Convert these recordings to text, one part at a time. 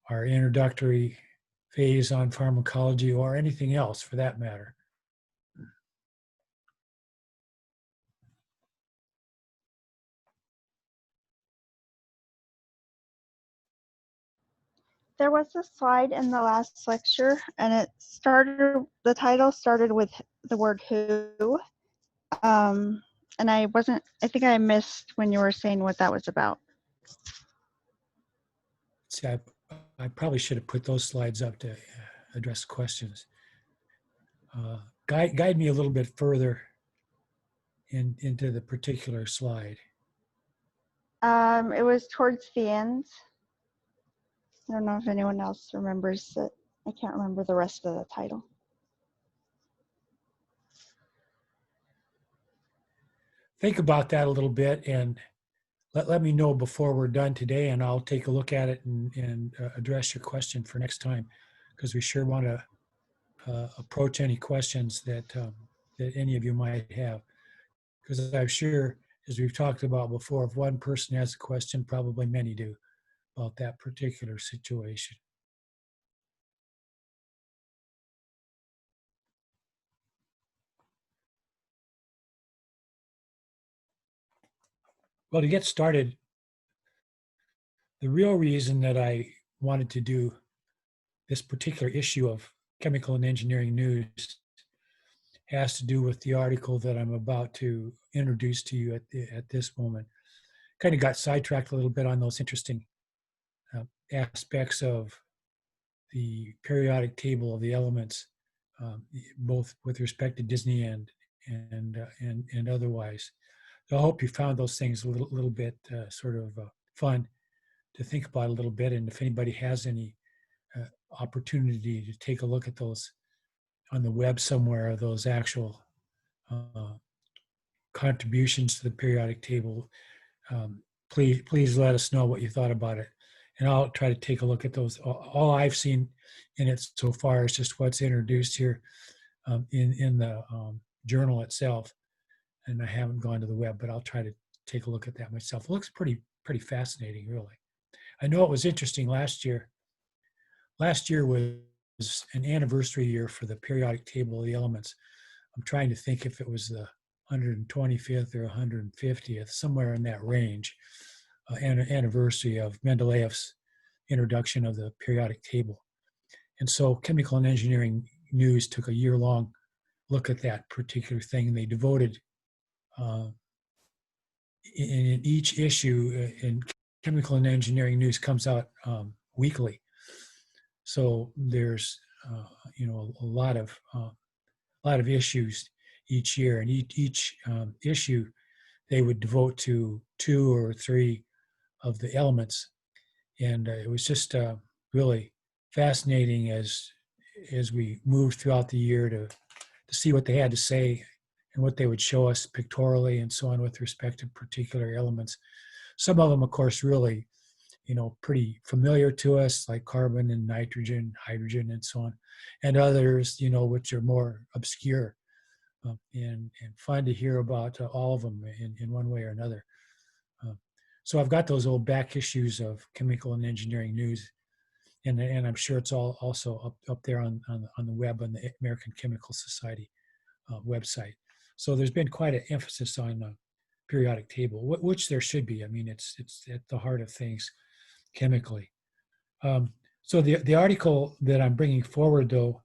our introductory phase on pharmacology or anything else for that matter. There was a slide in the last lecture, and the title started with the word who. And I think I missed when you were saying what that was about. See, I probably should have put those slides up to address questions. Guide me a little bit further into the particular slide. It was towards the end. I don't know if anyone else remembers it. I can't remember the rest of the title. Think about that a little bit and let me know before we're done today, and I'll take a look at it and address your question for next time, because we sure want to approach any questions that any of you might have. Because I'm sure, as we've talked about before, if one person has a question, probably many do about that particular situation. Well, to get started, the real reason that I wanted to do this particular issue of Chemical and Engineering News has to do with the article that I'm about to introduce to you at this moment. Kind of got sidetracked a little bit on those interesting aspects of the periodic table of the elements, both with respect to Disney and otherwise. So I hope you found those things a little bit sort of fun to think about a little bit. And if anybody has any opportunity to take a look at those on the web somewhere, those actual contributions to the periodic table, please let us know what you thought about it. And I'll try to take a look at those. All I've seen in it so far is just what's introduced here in the journal itself. And I haven't gone to the web, but I'll try to take a look at that myself. It looks pretty fascinating, really. I know it was interesting last year. Last year was an anniversary year for the periodic table of the elements. I'm trying to think if it was the 125th or 150th, somewhere in that range, anniversary of Mendeleev's introduction of the periodic table. And so Chemical and Engineering News took a year-long look at that particular thing. They devoted in each issue in Chemical and Engineering News comes out weekly. So there's a lot of issues each year, and each issue they would devote to 2 or 3 of the elements, and it was just really fascinating as we moved throughout the year to see what they had to say and what they would show us pictorially and so on with respect to particular elements. Some of them, of course, really pretty familiar to us, like carbon and nitrogen, hydrogen, and so on, and others, which are more obscure and fun to hear about all of them in one way or another. So I've got those old back issues of Chemical and Engineering News, and I'm sure it's all also up there on the web on the American Chemical Society website. So there's been quite an emphasis on the periodic table, which there should be. I mean, it's at the heart of things chemically. So the article that I'm bringing forward, though,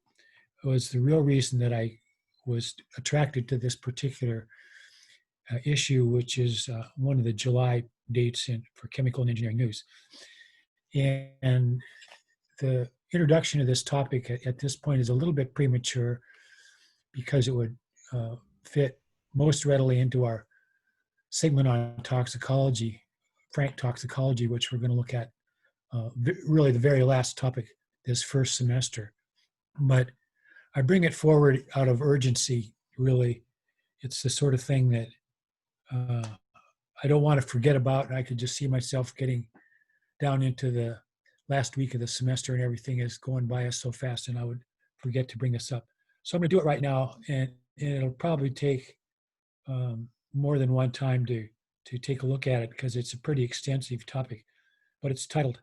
was the real reason that I was attracted to this particular issue, which is one of the July dates for Chemical and Engineering News. And the introduction of this topic at this point is a little bit premature because it would fit most readily into our segment on toxicology, frank toxicology, which we're going to look at really the very last topic this first semester. But I bring it forward out of urgency, really. It's the sort of thing that I don't want to forget about. I could just see myself getting down into the last week of the semester and everything is going by us so fast, and I would forget to bring this up. So I'm going to do it right now, and it'll probably take more than one time to take a look at it because it's a pretty extensive topic. But it's titled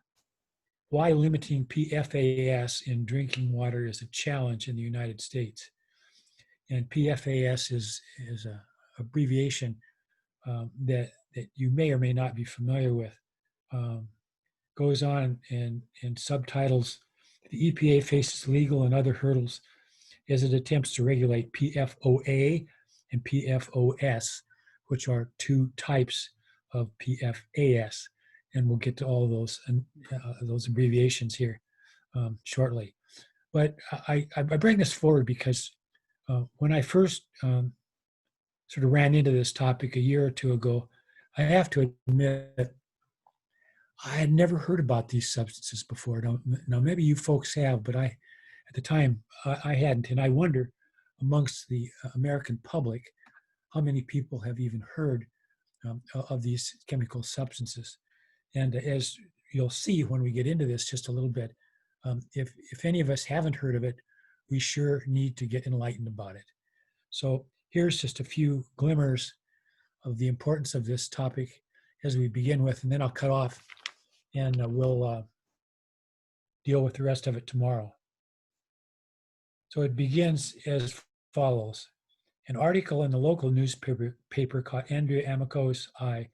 why limiting PFAS in drinking water is a challenge in the United States. And PFAS is a abbreviation that you may or may not be familiar with. Um, Goes on and in subtitles, the EPA faces legal and other hurdles as it attempts to regulate PFOA and PFOS, which are two types of PFAS. And we'll get to all those abbreviations here shortly. But I bring this forward because when I first sort of ran into this topic a year or two ago, I have to admit I had never heard about these substances before. Now maybe you folks have, but at the time, I hadn't. And I wonder amongst the American public, how many people have even heard of these chemical substances. And as you'll see when we get into this just a little bit, if any of us haven't heard of it, we sure need to get enlightened about it. So here's just a few glimmers of the importance of this topic as we begin with, and then I'll cut off and we'll deal with the rest of it tomorrow. So it begins as follows. An article in the local newspaper caught Andrea Amico's eye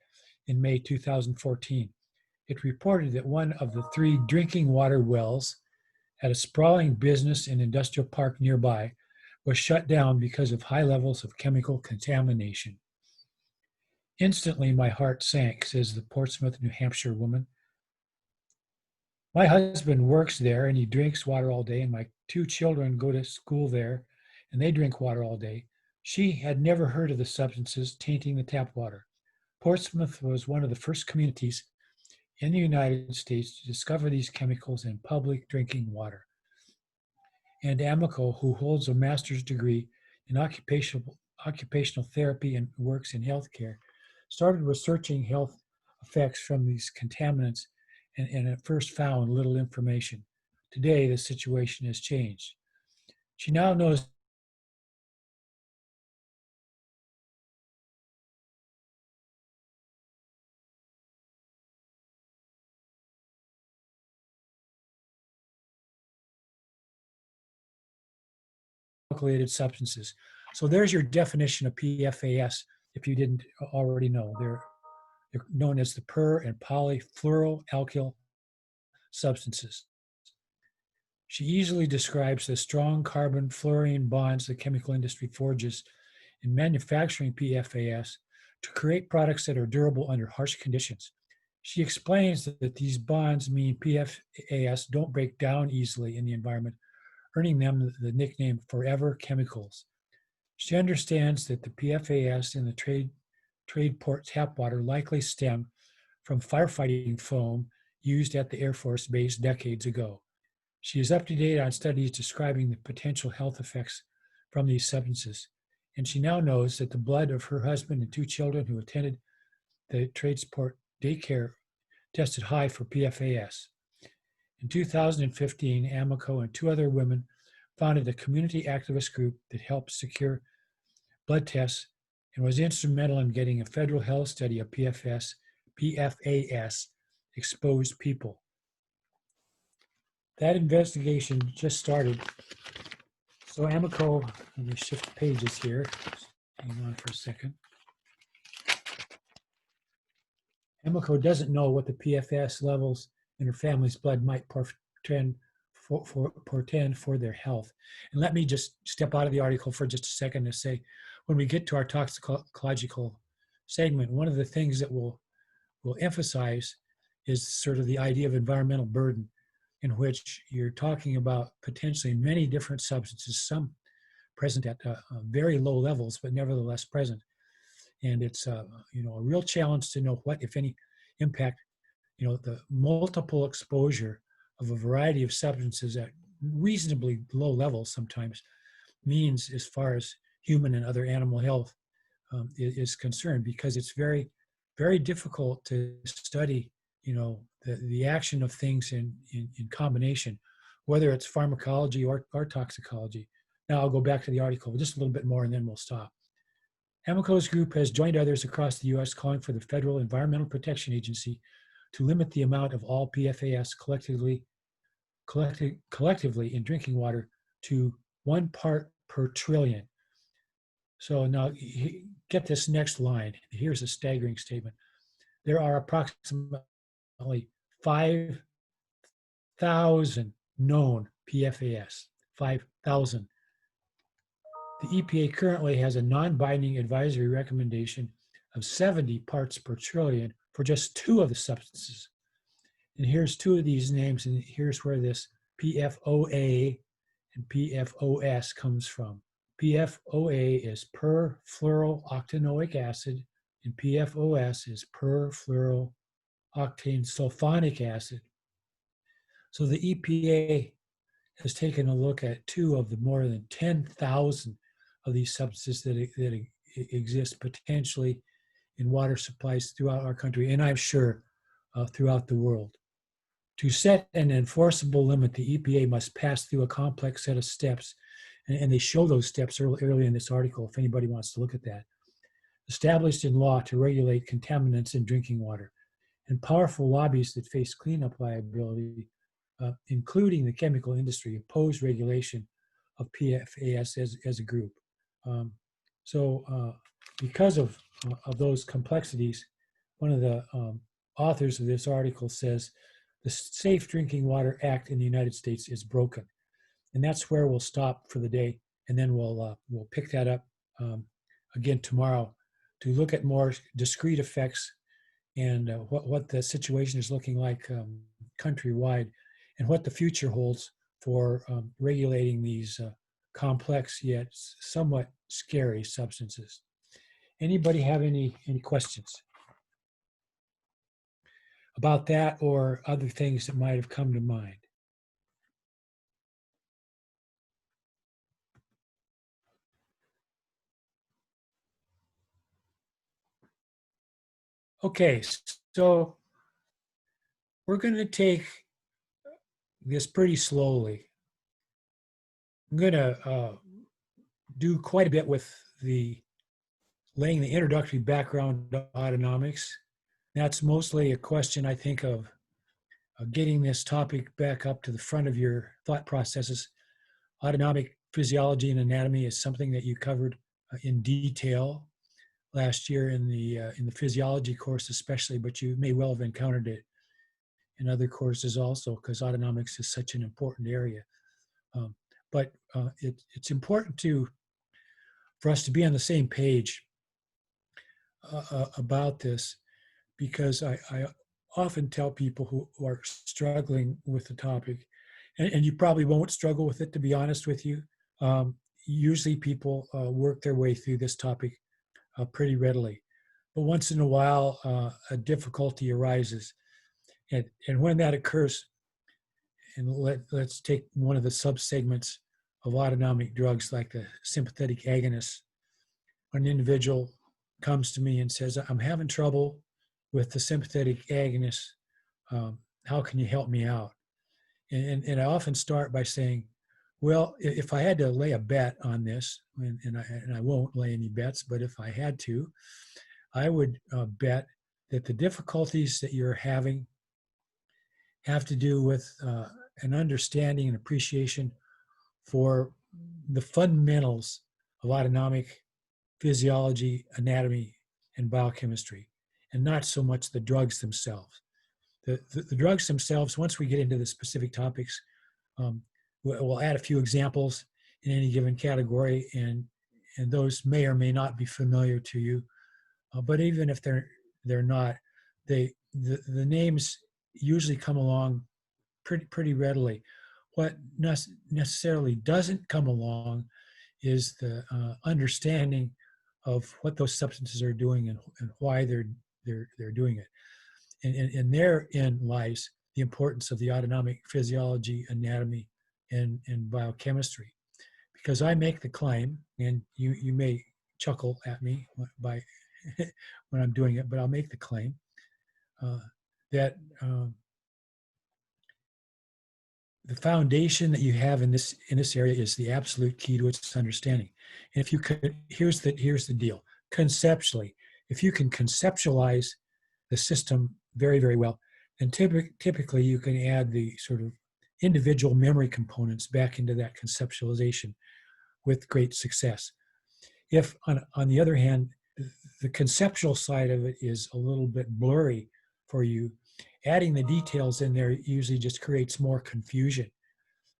in May 2014. It reported that one of the 3 drinking water wells at a sprawling business and industrial park nearby was shut down because of high levels of chemical contamination. Instantly, my heart sank, says the Portsmouth, New Hampshire woman. My husband works there and he drinks water all day, and my 2 children go to school there and they drink water all day. She had never heard of the substances tainting the tap water. Portsmouth was one of the first communities in the United States to discover these chemicals in public drinking water. And Amico, who holds a master's degree in occupational therapy and works in healthcare, started researching health effects from these contaminants and at first found little information. Today, the situation has changed. She now knows alkylated substances. So there's your definition of PFAS if you didn't already know. They're known as the per and polyfluoroalkyl substances. She easily describes the strong carbon fluorine bonds the chemical industry forges in manufacturing PFAS to create products that are durable under harsh conditions. She explains that these bonds mean PFAS don't break down easily in the environment, earning them the nickname forever chemicals. She understands that the PFAS in the trade port tap water likely stem from firefighting foam used at the Air Force Base decades ago. She is up to date on studies describing the potential health effects from these substances, and she now knows that the blood of her husband and 2 children who attended the Tradesport daycare tested high for PFAS. In 2015, Amico and 2 other women founded a community activist group that helped secure blood tests and was instrumental in getting a federal health study of PFAS exposed people. That investigation just started. So Amico, let me shift pages here. Hang on for a second. Amico doesn't know what the PFAS levels in her family's blood might portend for their health. And let me just step out of the article for just a second to say, when we get to our toxicological segment, one of the things that we'll emphasize is sort of the idea of environmental burden, in which you're talking about potentially many different substances, some present at very low levels, but nevertheless present. And it's a real challenge to know what, if any, impact the multiple exposure of a variety of substances at reasonably low levels sometimes means as far as human and other animal health is concerned, because it's very, very difficult to study the action of things in combination, whether it's pharmacology or toxicology. Now I'll go back to the article just a little bit more and then we'll stop. Amico's group has joined others across the U.S. calling for the Federal Environmental Protection Agency to limit the amount of all PFAS collectively collectively in drinking water to 1 part per trillion. So now get this next line. Here's a staggering statement. There are approximately 5,000 known PFAS, 5,000. The EPA currently has a non-binding advisory recommendation of 70 parts per trillion for just 2 of the substances. And here's 2 of these names, and here's where this PFOA and PFOS comes from. PFOA is perfluorooctanoic acid, and PFOS is perfluorooctane sulfonic acid. So the EPA has taken a look at 2 of the more than 10,000 of these substances that exist potentially in water supplies throughout our country, and I'm sure throughout the world. To set an enforceable limit, the EPA must pass through a complex set of steps, and they show those steps early in this article if anybody wants to look at that. Established in law to regulate contaminants in drinking water, and powerful lobbies that face cleanup liability, including the chemical industry, oppose regulation of PFAS as a group. Because of those complexities, one of the authors of this article says the Safe Drinking Water Act in the United States is broken. And that's where we'll stop for the day. And then we'll pick that up again tomorrow to look at more discrete effects and what the situation is looking like countrywide and what the future holds for regulating these complex yet somewhat scary substances. Anybody have any questions about that or other things that might have come to mind? Okay, so we're going to take this pretty slowly. I'm going to do quite a bit with laying the introductory background to autonomics. That's mostly a question, I think, of getting this topic back up to the front of your thought processes. Autonomic physiology and anatomy is something that you covered in detail last year in the physiology course especially, but you may well have encountered it in other courses also because autonomics is such an important area. But it's important for us to be on the same page about this, because I often tell people who are struggling with the topic, and you probably won't struggle with it, to be honest with you. Usually people work their way through this topic pretty readily. But once in a while, a difficulty arises. And when that occurs, and let's take one of the subsegments of autonomic drugs like the sympathetic agonists. When an individual comes to me and says, I'm having trouble with the sympathetic agonist, how can you help me out? And I often start by saying, well, if I had to lay a bet on this, and I won't lay any bets, but if I had to, I would bet that the difficulties that you're having have to do with an understanding and appreciation for the fundamentals of autonomic physiology, anatomy, and biochemistry, and not so much the drugs themselves. The drugs themselves, once we get into the specific topics, we'll add a few examples in any given category, and those may or may not be familiar to you. But even if they're not, the names usually come along pretty readily. What necessarily doesn't come along is the understanding of what those substances are doing and why they're doing it. And therein lies the importance of the autonomic physiology, anatomy, and biochemistry. Because I make the claim, and you may chuckle at me by when I'm doing it, but I'll make the claim that the foundation that you have in this area is the absolute key to its understanding. And if you could, here's the deal. Conceptually, if you can conceptualize the system very, very well, then typically you can add the sort of individual memory components back into that conceptualization with great success. If, on the other hand, the conceptual side of it is a little bit blurry for you, adding the details in there usually just creates more confusion.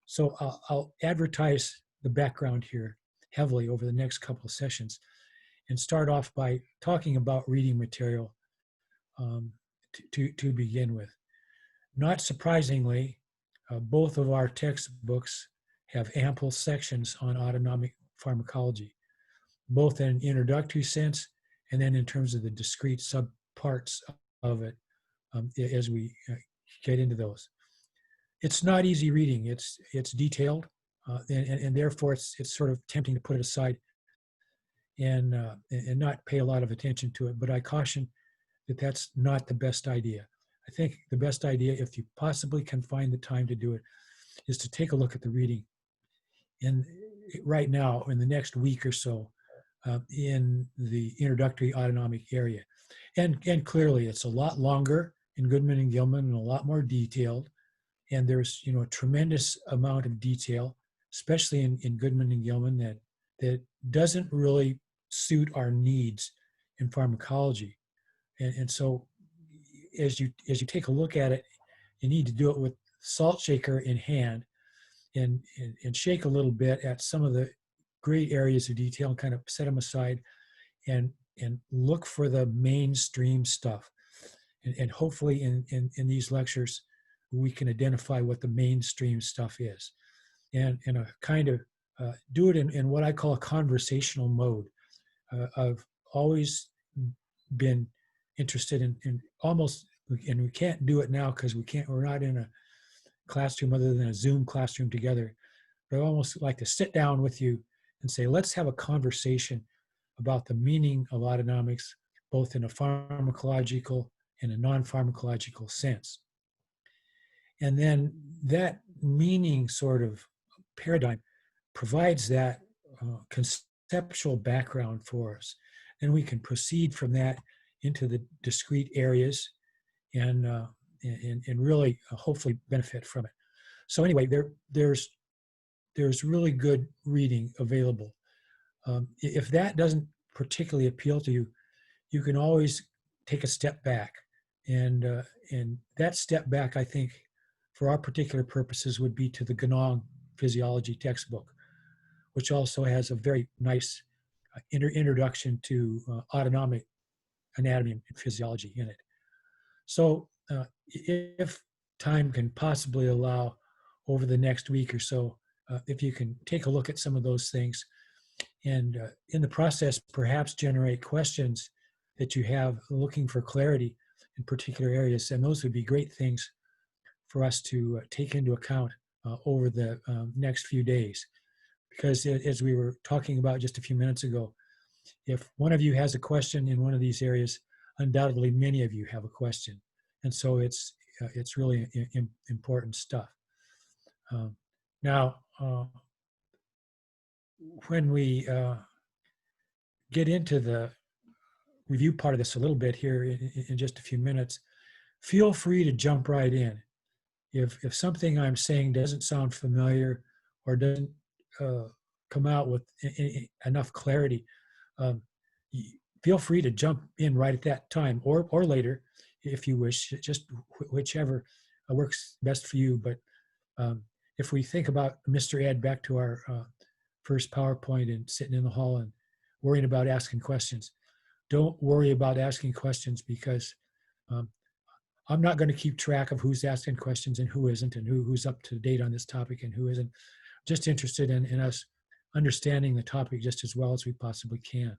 So I'll advertise the background here heavily over the next couple of sessions and start off by talking about reading material to begin with. Not surprisingly, both of our textbooks have ample sections on autonomic pharmacology, both in an introductory sense and then in terms of the discrete subparts of it as we get into those. It's not easy reading. It's detailed, and therefore it's sort of tempting to put it aside and not pay a lot of attention to it. But I caution that that's not the best idea. I think the best idea, if you possibly can find the time to do it, is to take a look at the reading. And right now, in the next week or so, in the introductory autonomic area. And clearly, it's a lot longer in Goodman and Gilman and a lot more detailed. And there's, a tremendous amount of detail, especially in Goodman and Gilman, that doesn't really suit our needs in pharmacology. And so as you take a look at it, you need to do it with salt shaker in hand and shake a little bit at some of the great areas of detail and kind of set them aside and look for the mainstream stuff. And hopefully in these lectures, we can identify what the mainstream stuff is and a kind of do it in what I call a conversational mode. I've always been interested in almost, and we can't do it now because we're not in a classroom other than a Zoom classroom together, but I almost like to sit down with you and say, let's have a conversation about the meaning of autonomics, both in a pharmacological and a non-pharmacological sense. And then that meaning sort of paradigm provides that conceptual background for us. And we can proceed from that into the discrete areas and really hopefully benefit from it. So anyway, there's really good reading available. If that doesn't particularly appeal to you, you can always take a step back. And that step back, I think, for our particular purposes would be to the Ganong physiology textbook, which also has a very nice introduction to autonomic anatomy and physiology in it. So if time can possibly allow over the next week or so, if you can take a look at some of those things and in the process perhaps generate questions that you have looking for clarity in particular areas, and those would be great things for us to take into account over the next few days. Because as we were talking about just a few minutes ago, if one of you has a question in one of these areas, undoubtedly many of you have a question. And so it's really important stuff. Now, when we get into the review part of this a little bit here in just a few minutes, feel free to jump right in. If something I'm saying doesn't sound familiar or doesn't come out with enough clarity, feel free to jump in right at that time or later if you wish, just whichever works best for you. But if we think about Mr. Ed, back to our first PowerPoint and sitting in the hall and worrying about asking questions, don't worry about asking questions, because I'm not going to keep track of who's asking questions and who isn't, and who's up to date on this topic and who isn't. Just interested in us understanding the topic just as well as we possibly can.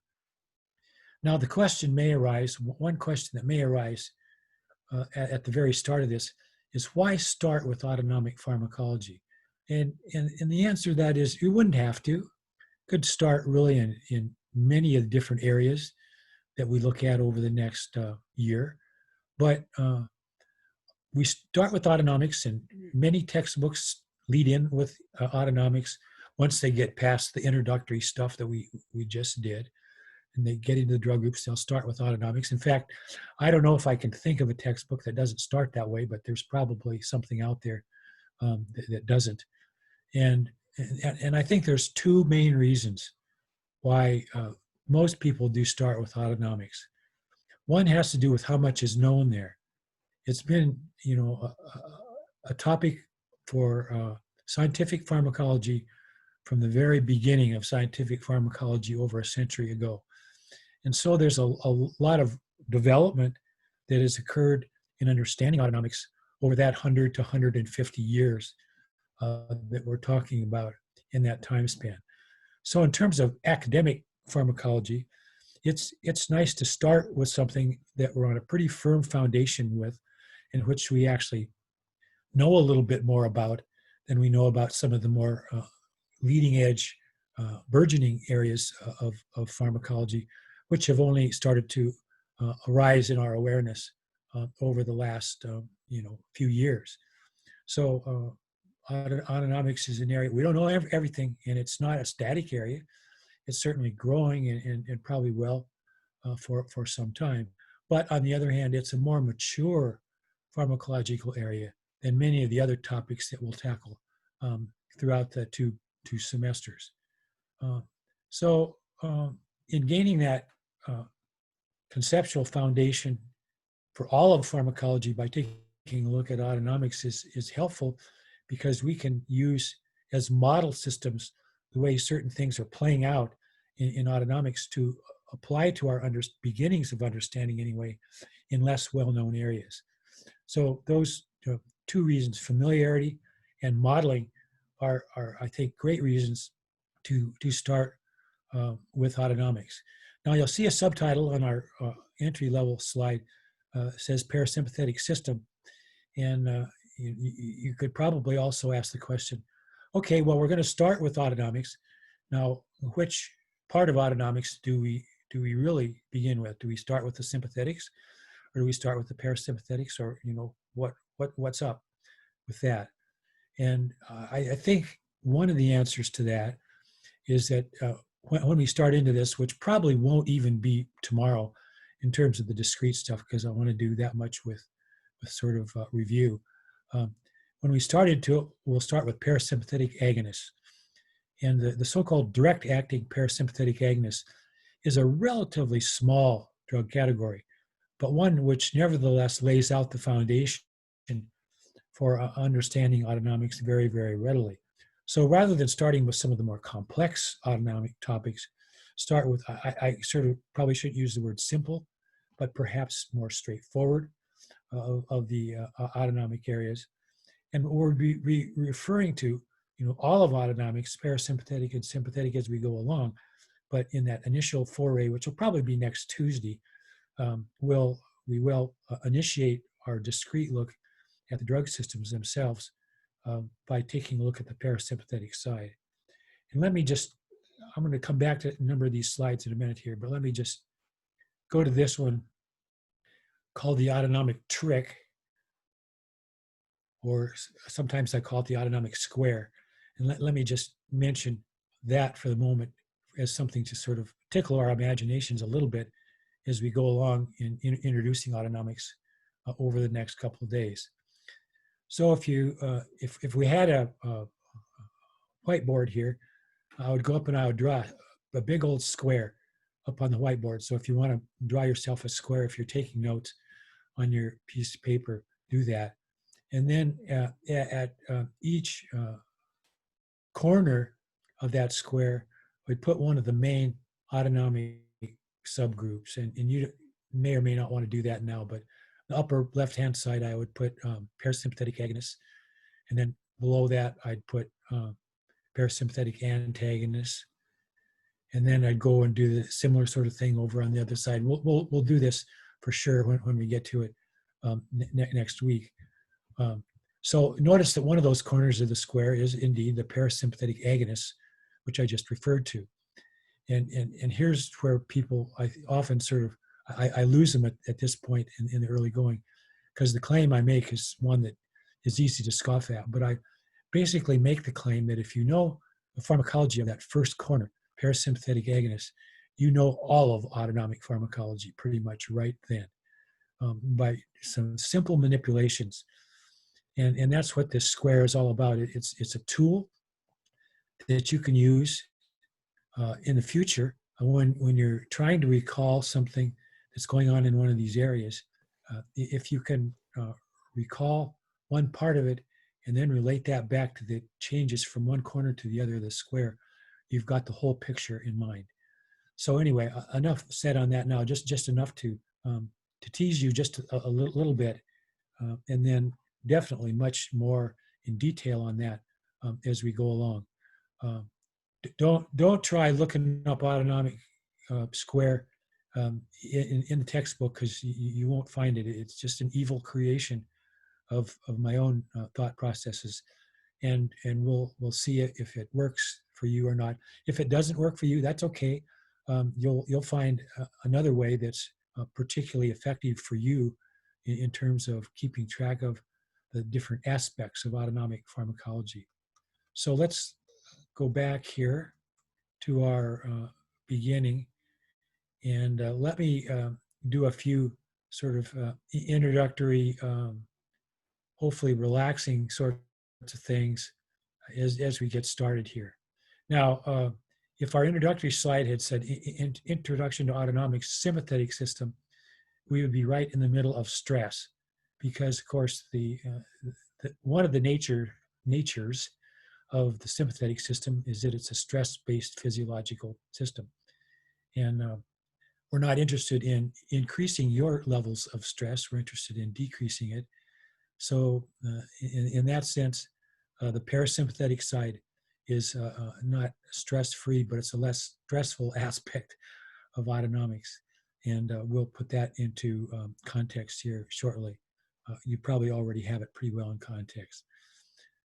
Now, the question may arise, one question that may arise at the very start of this is, why start with autonomic pharmacology? And the answer to that is, you wouldn't have to. Could start really in many of the different areas that we look at over the next year. But we start with autonomics, and many textbooks lead in with autonomics once they get past the introductory stuff that we just did. And they get into the drug groups, they'll start with autonomics. In fact, I don't know if I can think of a textbook that doesn't start that way, but there's probably something out there that doesn't. And, and I think there's two main reasons why most people do start with autonomics. One has to do with how much is known there. It's been, a topic for scientific pharmacology from the very beginning of scientific pharmacology over a century ago. And so there's a lot of development that has occurred in understanding autonomics over that 100 to 150 years that we're talking about in that time span. So in terms of academic pharmacology, it's nice to start with something that we're on a pretty firm foundation with, in which we actually know a little bit more about than we know about some of the more leading edge, burgeoning areas of pharmacology, which have only started to arise in our awareness over the last few years. So autonomics is an area we don't know everything, and it's not a static area. It's certainly growing and probably will for some time. But on the other hand, it's a more mature pharmacological area than many of the other topics that we'll tackle throughout the two semesters. So in gaining that conceptual foundation for all of pharmacology by taking a look at autonomics is helpful, because we can use as model systems the way certain things are playing out in autonomics to apply to our beginnings of understanding anyway in less well-known areas. So those two reasons, familiarity and modeling, are I think great reasons to start with autonomics. Now you'll see a subtitle on our entry-level slide says parasympathetic system, and you could probably also ask the question, okay, well, we're going to start with autonomics. Now, which part of autonomics do we really begin with? Do we start with the sympathetics, or do we start with the parasympathetics, or what's up with that? And I think one of the answers to that is that when we start into this, which probably won't even be tomorrow in terms of the discrete stuff, because I want to do that much with sort of review. When we started we'll start with parasympathetic agonists. And the so-called direct-acting parasympathetic agonist is a relatively small drug category, but one which nevertheless lays out the foundation for understanding autonomics very, very readily. So rather than starting with some of the more complex autonomic topics, start with, I sort of probably shouldn't use the word simple, but perhaps more straightforward of the autonomic areas. And we'll be referring to, all of autonomics, parasympathetic and sympathetic, as we go along. But in that initial foray, which will probably be next Tuesday, we will initiate our discrete look at the drug systems themselves by taking a look at the parasympathetic side. And I'm going to come back to a number of these slides in a minute here, but let me just go to this one called the autonomic trick, or sometimes I call it the autonomic square. And let me just mention that for the moment as something to sort of tickle our imaginations a little bit as we go along in introducing autonomics over the next couple of days. So if we had a whiteboard here, I would go up and I would draw a big old square up on the whiteboard. So if you want to draw yourself a square, if you're taking notes on your piece of paper, do that. And then at each corner of that square, we put one of the main autonomic subgroups. And you may or may not want to do that now, but the upper left-hand side, I would put parasympathetic agonists. And then below that, I'd put parasympathetic antagonists. And then I'd go and do the similar sort of thing over on the other side. We'll do this for sure when we get to it next week. So notice that one of those corners of the square is indeed the parasympathetic agonist, which I just referred to. And here's where people, I often sort of, I lose them at this point in the early going, because the claim I make is one that is easy to scoff at. But I basically make the claim that if you know the pharmacology of that first corner, parasympathetic agonist, you know all of autonomic pharmacology pretty much right then, by some simple manipulations. And that's what this square is all about. It's a tool that you can use in the future when you're trying to recall something that's going on in one of these areas. If you can recall one part of it and then relate that back to the changes from one corner to the other of the square, you've got the whole picture in mind. So anyway, enough said on that now. Just enough to tease you just a little bit, and then definitely much more in detail on that as we go along. Um, don't try looking up autonomic square in the textbook, because you won't find it. It's just an evil creation of my own thought processes, and we'll see if it works for you or not. If it doesn't work for you, that's okay. You'll find another way that's particularly effective for you in terms of keeping track of the different aspects of autonomic pharmacology. So let's go back here to our beginning, and let me do a few sort of introductory, hopefully relaxing sorts of things as we get started here. Now, if our introductory slide had said Introduction to Autonomic Sympathetic System, we would be right in the middle of stress, because, of course, one of the natures of the sympathetic system is that it's a stress-based physiological system. And we're not interested in increasing your levels of stress. We're interested in decreasing it. So in that sense, the parasympathetic side is not stress-free, but it's a less stressful aspect of autonomics. And we'll put that into context here shortly. You probably already have it pretty well in context.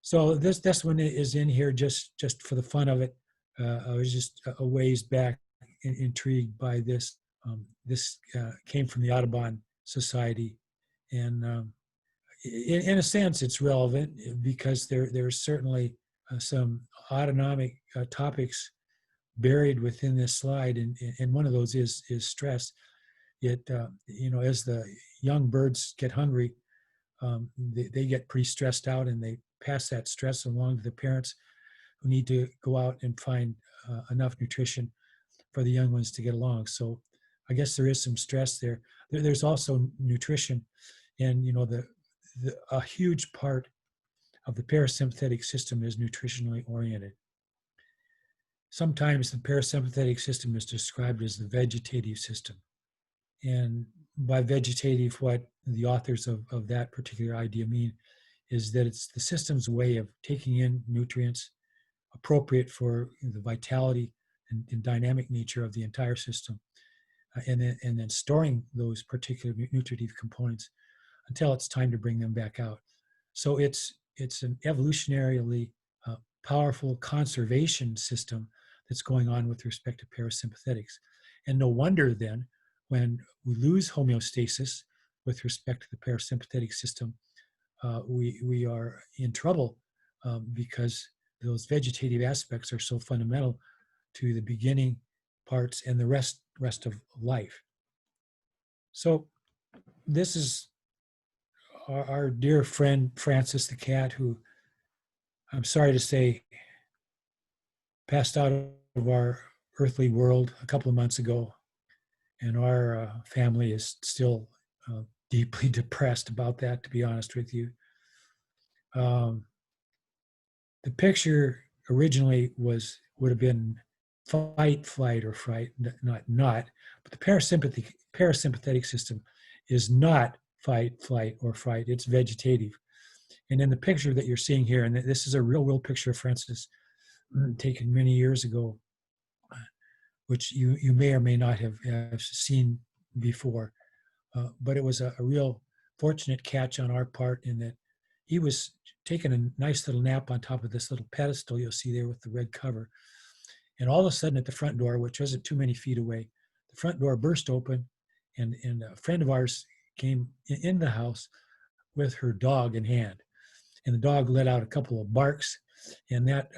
So this one is in here just for the fun of it. I was just a ways back intrigued by this. This came from the Audubon Society, and in a sense, it's relevant because there's certainly some autonomic topics buried within this slide, and one of those is stress. Yet, as the young birds get hungry, they get pretty stressed out, and they pass that stress along to the parents, who need to go out and find enough nutrition for the young ones to get along. So I guess there is some stress there. There's also nutrition, and a huge part of the parasympathetic system is nutritionally oriented. Sometimes the parasympathetic system is described as the vegetative system. And by vegetative, what the authors of that particular idea mean is that it's the system's way of taking in nutrients appropriate for the vitality and dynamic nature of the entire system, and then storing those particular nutritive components until it's time to bring them back out. So it's an evolutionarily powerful conservation system that's going on with respect to parasympathetics. And no wonder then, when we lose homeostasis with respect to the parasympathetic system, we are in trouble because those vegetative aspects are so fundamental to the beginning parts and the rest of life. So this is our dear friend Francis the cat, who, I'm sorry to say, passed out of our earthly world a couple of months ago, and our family is still deeply depressed about that, to be honest with you. The picture originally would have been fight, flight, or fright, not. But the parasympathetic system is not fight, flight, or fright. It's vegetative. And in the picture that you're seeing here, and this is a real picture of Francis taken many years ago, which you may or may not have seen before, but it was a real fortunate catch on our part, in that he was taking a nice little nap on top of this little pedestal you'll see there with the red cover. And all of a sudden, at the front door, which wasn't too many feet away, the front door burst open, and a friend of ours came in the house with her dog in hand. And the dog let out a couple of barks, and that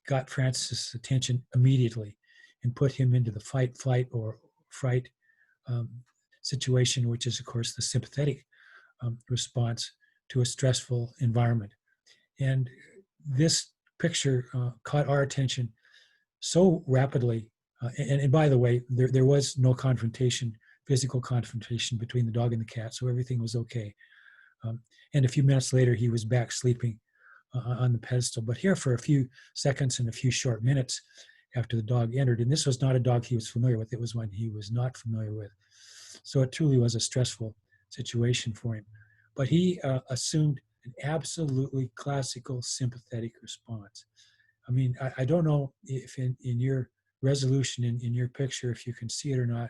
got Francis' attention immediately and put him into the fight, flight, or fright situation, which is, of course, the sympathetic response to a stressful environment. And this picture caught our attention so rapidly. And by the way, there was no confrontation, physical confrontation between the dog and the cat, so everything was okay. And a few minutes later, he was back sleeping on the pedestal. But here, for a few seconds and a few short minutes after the dog entered, and this was not a dog he was familiar with, it was one he was not familiar with. So it truly was a stressful situation for him. But he assumed an absolutely classical sympathetic response. I mean, I don't know if in your resolution, in your picture, if you can see it or not,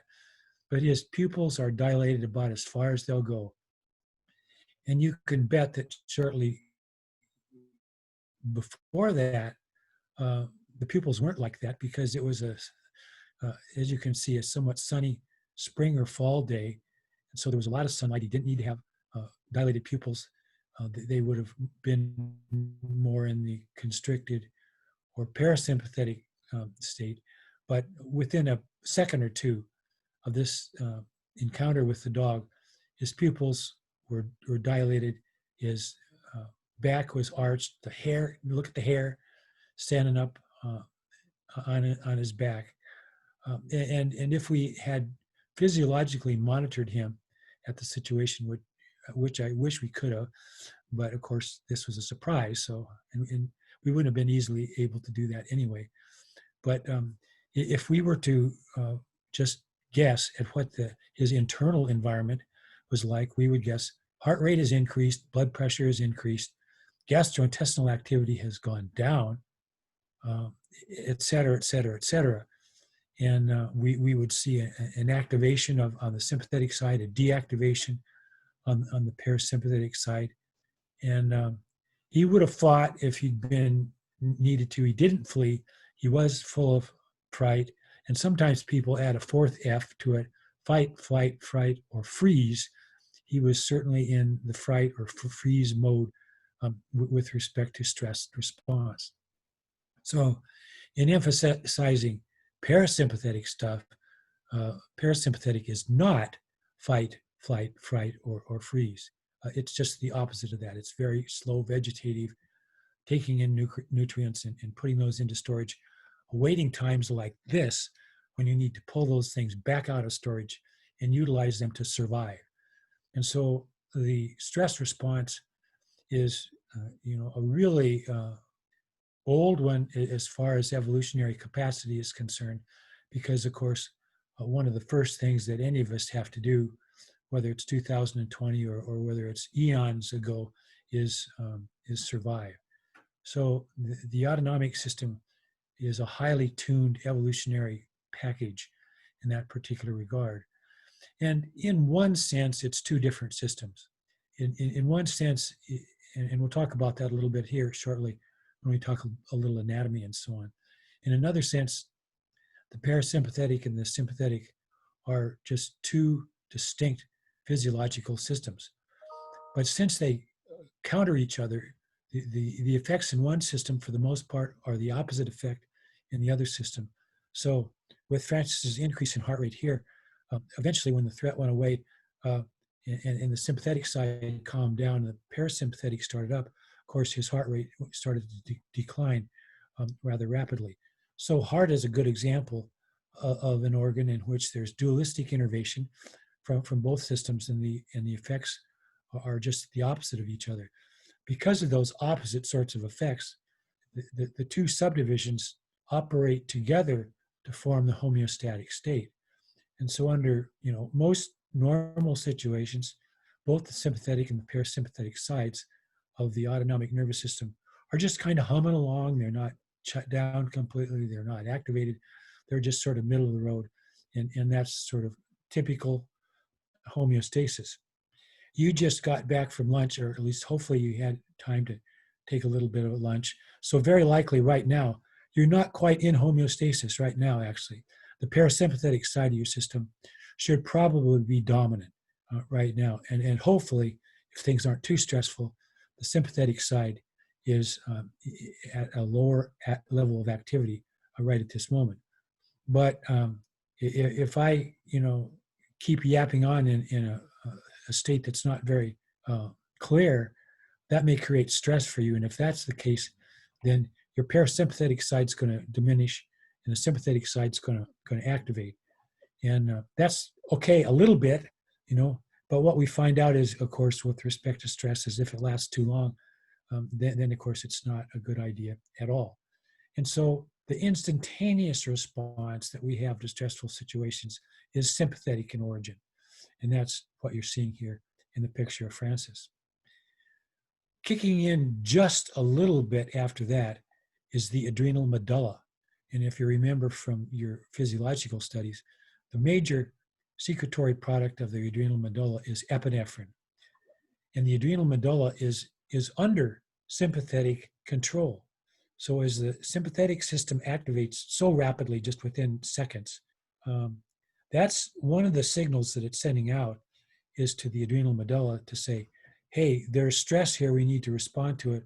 but his pupils are dilated about as far as they'll go. And you can bet that shortly before that, the pupils weren't like that, because it was as you can see, a somewhat sunny spring or fall day. And so there was a lot of sunlight. He didn't need to have dilated pupils. They would have been more in the constricted or parasympathetic state. But within a second or two of this encounter with the dog, his pupils were dilated. His back was arched. The hair, look at the hair standing up on his back. And if we had physiologically monitored him at the situation, which I wish we could have, but of course this was a surprise, so and we wouldn't have been easily able to do that anyway. But if we were to just guess at what his internal environment was like, we would guess heart rate is increased, blood pressure is increased, gastrointestinal activity has gone down, et cetera, et cetera, et cetera. And we would see an activation on the sympathetic side, a deactivation on the parasympathetic side. And he would have fought if he'd been needed to. He didn't flee. He was full of fright. And sometimes people add a fourth F to it: fight, flight, fright, or freeze. He was certainly in the fright or freeze mode with respect to stress response. So in emphasizing parasympathetic stuff, parasympathetic is not fight, flight, fright, or freeze. It's just the opposite of that. It's very slow, vegetative, taking in nutrients and putting those into storage, awaiting times like this when you need to pull those things back out of storage and utilize them to survive. And so the stress response is, a really old one as far as evolutionary capacity is concerned, because of course, one of the first things that any of us have to do, whether it's 2020 or whether it's eons ago, is survive. So the autonomic system is a highly tuned evolutionary package in that particular regard. And in one sense, it's two different systems. In one sense, and we'll talk about that a little bit here shortly when we talk a little anatomy and so on. In another sense, the parasympathetic and the sympathetic are just two distinct physiological systems. But since they counter each other, the effects in one system, for the most part, are the opposite effect in the other system. So with Francis's increase in heart rate here, eventually when the threat went away and the sympathetic side calmed down and the parasympathetic started up, of course, his heart rate started to decline rather rapidly. So heart is a good example of an organ in which there's dualistic innervation from both systems, and the effects are just the opposite of each other. Because of those opposite sorts of effects, the two subdivisions operate together to form the homeostatic state. And so under most normal situations, both the sympathetic and the parasympathetic sides of the autonomic nervous system are just kind of humming along. They're not shut down completely. They're not activated. They're just sort of middle of the road. And that's sort of typical homeostasis. You just got back from lunch, or at least hopefully you had time to take a little bit of lunch. So very likely right now, you're not quite in homeostasis right now, actually. The parasympathetic side of your system should probably be dominant right now. And hopefully, if things aren't too stressful, the sympathetic side is at a lower level of activity right at this moment. But if I, keep yapping on in a state that's not very clear, that may create stress for you. And if that's the case, then your parasympathetic side's going to diminish and the sympathetic side's going to activate. And that's okay a little bit, but what we find out is, of course, with respect to stress, is if it lasts too long, then of course it's not a good idea at all. And so the instantaneous response that we have to stressful situations is sympathetic in origin. And that's what you're seeing here in the picture of Francis. Kicking in just a little bit after that is the adrenal medulla. And if you remember from your physiological studies, the major secretory product of the adrenal medulla is epinephrine. And the adrenal medulla is under sympathetic control. So as the sympathetic system activates so rapidly, just within seconds, that's one of the signals that it's sending out, is to the adrenal medulla to say, hey, there's stress here, we need to respond to it.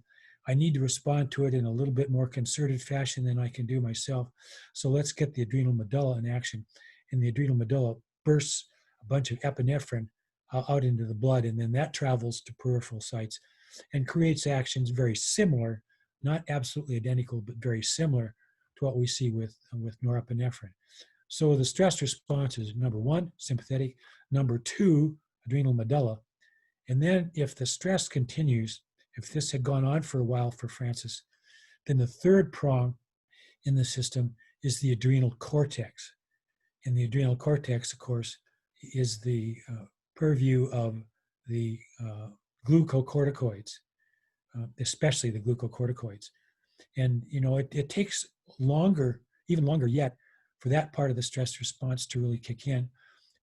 I need to respond to it in a little bit more concerted fashion than I can do myself. So let's get the adrenal medulla in action. And the adrenal medulla bursts a bunch of epinephrine out into the blood, and then that travels to peripheral sites and creates actions very similar, not absolutely identical, but very similar to what we see with norepinephrine. So the stress response is number one, sympathetic, number two, adrenal medulla. And then if the stress continues, if this had gone on for a while for Francis, then the third prong in the system is the adrenal cortex. And the adrenal cortex, of course, is the purview of the glucocorticoids, especially the glucocorticoids. And, it takes longer, even longer yet, for that part of the stress response to really kick in,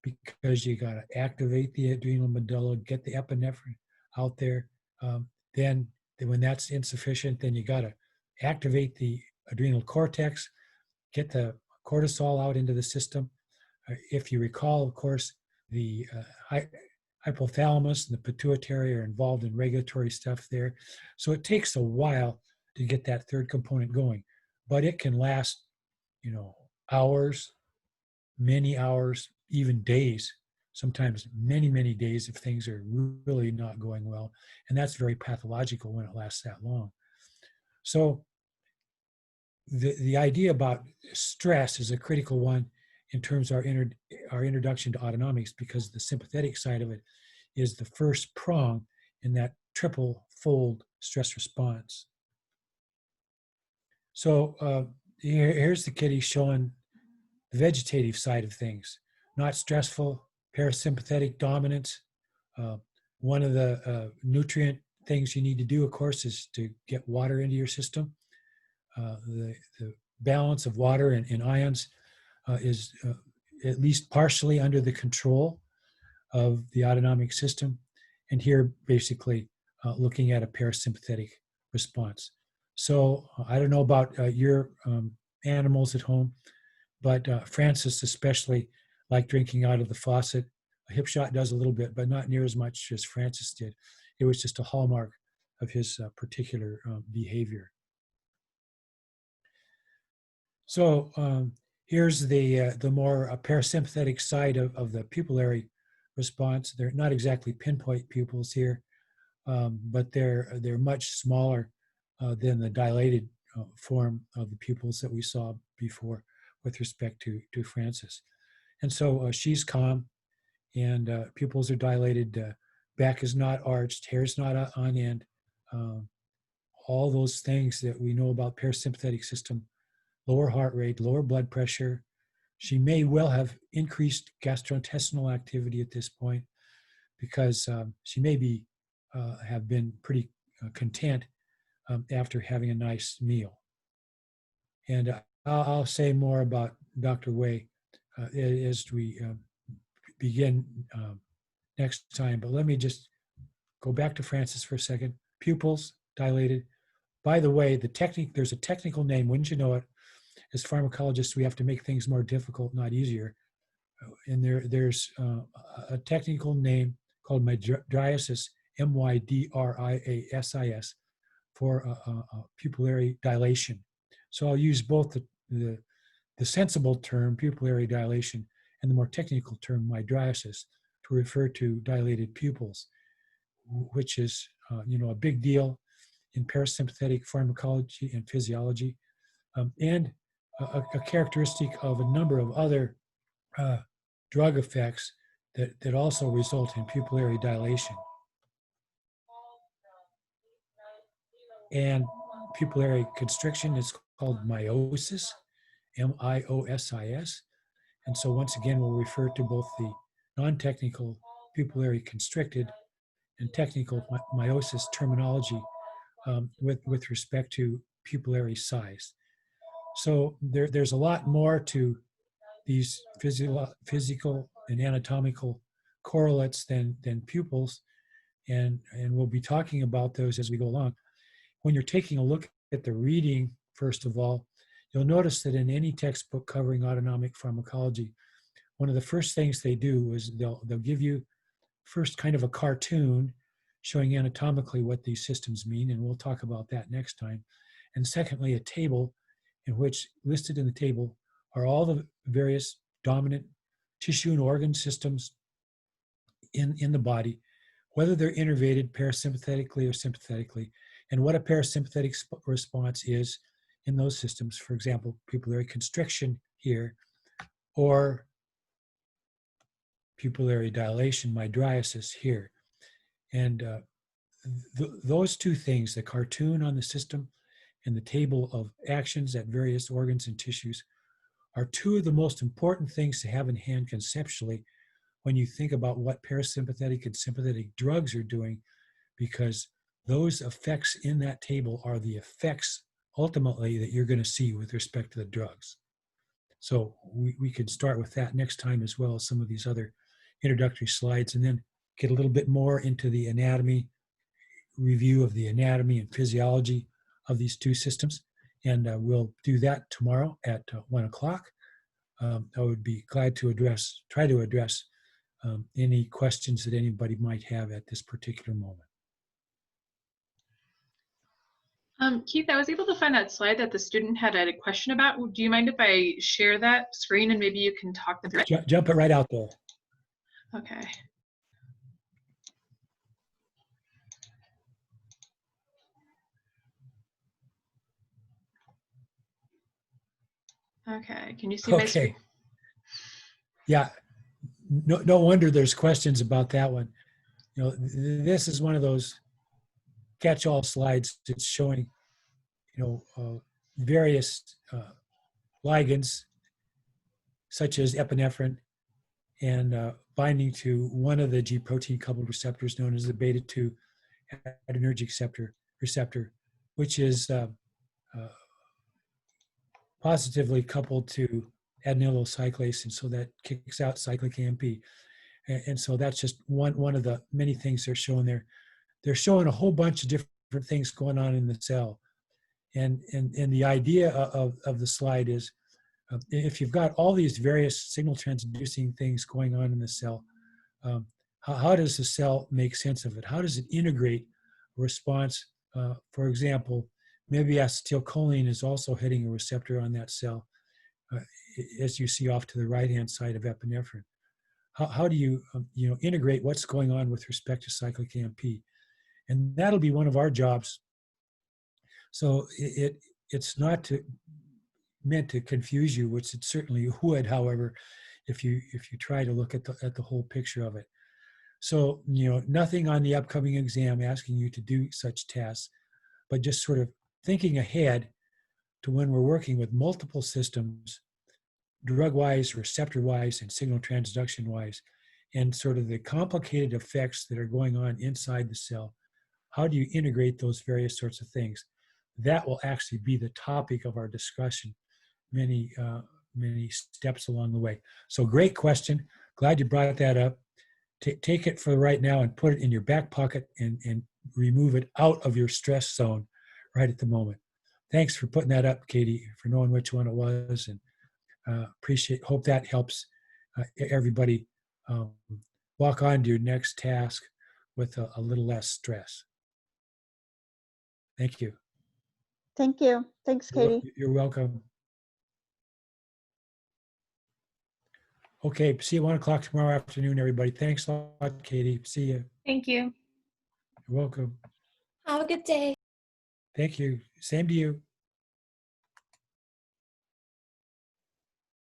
because you got to activate the adrenal medulla, get the epinephrine out there. Then when that's insufficient, then you got to activate the adrenal cortex, get the cortisol out into the system. If you recall, of course, the hypothalamus and the pituitary are involved in regulatory stuff there. So it takes a while to get that third component going, but it can last, hours, many hours, even days, sometimes many, many days if things are really not going well. And that's very pathological when it lasts that long. So the idea about stress is a critical one in terms of our introduction to autonomics, because the sympathetic side of it is the first prong in that triple fold stress response. So here's the kitty showing the vegetative side of things, not stressful, parasympathetic dominance. One of the nutrient things you need to do, of course, is to get water into your system. The balance of water and ions is at least partially under the control of the autonomic system. And here, basically, looking at a parasympathetic response. So I don't know about your animals at home, but Francis especially liked drinking out of the faucet. A hip shot does a little bit, but not near as much as Francis did. It was just a hallmark of his particular behavior. So here's the more parasympathetic side of the pupillary response. They're not exactly pinpoint pupils here, but they're much smaller than the dilated form of the pupils that we saw before with respect to Francis. And so she's calm, and pupils are dilated, back is not arched, hair's not on end. All those things that we know about parasympathetic system, lower heart rate, lower blood pressure. She may well have increased gastrointestinal activity at this point, because she may have been pretty content after having a nice meal. And I'll say more about Dr. Wei as we begin next time. But let me just go back to Francis for a second. Pupils dilated. By the way, there's a technical name, wouldn't you know it? As pharmacologists, we have to make things more difficult, not easier. And there's a technical name called mydriasis, mydriasis, for pupillary dilation. So I'll use both the sensible term, pupillary dilation, and the more technical term, mydriasis, to refer to dilated pupils, which is a big deal in parasympathetic pharmacology and physiology, and a characteristic of a number of other drug effects that also result in pupillary dilation. And pupillary constriction is called meiosis, M-I-O-S-I-S. And so once again, we'll refer to both the non-technical pupillary constricted and technical meiosis terminology with respect to pupillary size. So there's a lot more to these physical and anatomical correlates than pupils, and we'll be talking about those as we go along. When you're taking a look at the reading, first of all, you'll notice that in any textbook covering autonomic pharmacology, one of the first things they do is they'll give you first kind of a cartoon showing anatomically what these systems mean, and we'll talk about that next time. And secondly, a table in which listed in the table are all the various dominant tissue and organ systems in the body, whether they're innervated parasympathetically or sympathetically, and what a parasympathetic response is in those systems. For example, pupillary constriction here, or pupillary dilation, mydriasis here. And those two things, the cartoon on the system and the table of actions at various organs and tissues, are two of the most important things to have in hand conceptually when you think about what parasympathetic and sympathetic drugs are doing, because those effects in that table are the effects ultimately that you're going to see with respect to the drugs. So we could start with that next time, as well as some of these other introductory slides, and then get a little bit more into the anatomy, review of the anatomy and physiology of these two systems. And we'll do that tomorrow at 1 o'clock. I would be glad to try to address any questions that anybody might have at this particular moment. Keith, I was able to find that slide that the student had a question about. Do you mind if I share that screen and maybe you can talk them through it? Jump it right out there. Okay. Okay, can you see my screen? Okay. Yeah, no wonder there's questions about that one. This is one of those catch-all slides. It's showing, various ligands, such as epinephrine, and binding to one of the G protein coupled receptors known as the beta-2 adrenergic receptor, which is positively coupled to adenylyl cyclase, and so that kicks out cyclic AMP. And so that's just one of the many things they're showing there. They're showing a whole bunch of different things going on in the cell. And the idea of the slide is, if you've got all these various signal transducing things going on in the cell, how does the cell make sense of it? How does it integrate a response? For example, maybe acetylcholine is also hitting a receptor on that cell, as you see off to the right-hand side of epinephrine. How do you, integrate what's going on with respect to cyclic AMP? And that'll be one of our jobs. So it's not meant to confuse you, which it certainly would, however, if you try to look at the whole picture of it. So, nothing on the upcoming exam asking you to do such tasks, but just sort of thinking ahead to when we're working with multiple systems, drug-wise, receptor-wise, and signal transduction-wise, and sort of the complicated effects that are going on inside the cell. How do you integrate those various sorts of things? That will actually be the topic of our discussion many steps along the way. So great question. Glad you brought that up. Take it for right now and put it in your back pocket and remove it out of your stress zone right at the moment. Thanks for putting that up, Katie, for knowing which one it was, and hope that helps everybody walk on to your next task with a little less stress. Thank you. Thank you. Thanks, Katie. You're welcome. Okay, see you at 1 o'clock tomorrow afternoon, everybody. Thanks a lot, Katie. See you. Thank you. You're welcome. Have a good day. Thank you. Same to you.